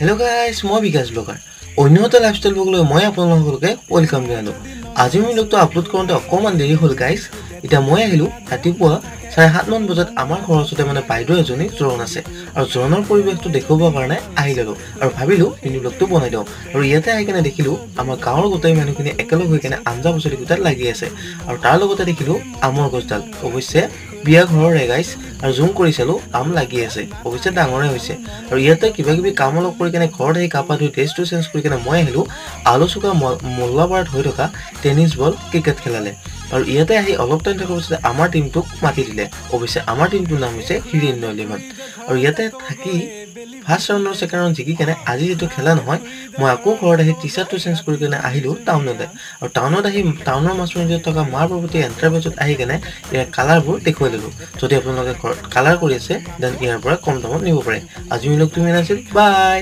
Hello guys, মই বিকাশ blogger অন্যত lifestyle ব্লগলৈ মই আপোনালোককে welcome জনালো আজি মই লগটো আপলোড কৰোঁতে অকমান দেৰি হ'ল গাইস এটা মই আহিলো ৰাতিপুৱা 7:30 মান বজাত আমাৰ ঘৰৰ ওচৰতে মানে বাইদেউ এজনী জোৰণ আছে আৰু জোৰণৰ পৰিৱেশটো দেখুৱাৰ কাৰণে আহিলো আৰু ভাবিলো মিনি ব্লগটো বনাই দিওঁ আৰু ইয়াতে আহি কেনে দেখিলো আমাৰ গাঁৱৰ গোটেই মানুহখিনি একেলগ হৈ কেনে আঞ্জা বছৰি গোটাত লাগি আছে আৰু তাৰ লগতে দেখিলো আমৰ গছডাল অৱশ্যে বিয়া ঘৰৰে গাইস আৰু জুম কৰি চালো আম লাগি আছে অৱশ্যে ডাঙৰে হৈছে আৰু ইয়াতে কিবা কিবি কাম অলপ কৰি কেনে ঘৰত আহি কাপা ধুই ড্ৰেছটো চেঞ্জ কৰি কেনে মই আহিলো আলোচকা মল্লাপাৰাত হৈ থকা টেনিছ বল ক্ৰিকেট খেলালে আৰু ইয়াতে আহি অলপ টাইম থকাৰ পিছত আমাৰ টিমটোক মাতি দিলে অৱশ্যে আমাৰ টিমটোৰ নাম হৈছে হিৰেণ্য লিমান আৰু ইয়াতে থাকি ফাৰ্ষ্ট ৰাউণ্ডৰ ছেকেণ্ড ৰাউণ্ড জিকি কেনে আজি যেটো খেলা নহয় মই আকৌ ঘৰত আহি টি-চাৰ্টটো চেঞ্জ কৰি কেনে আহিলো টাউনলৈ আৰু টাউনত আহি টাউনৰ মাছমৰীয়াত থকা মাৰ প্ৰতি এণ্টাৰপ্ৰাইজত আহি কেনে ইয়াৰ কালাৰবোৰ দেখুৱাই দিলো যদি আপোনালোকে কালাৰ কৰি আছে দেন ইয়াৰ পৰা কম দামত নিব পাৰে আজি মিলক তুমি নাছিল বাই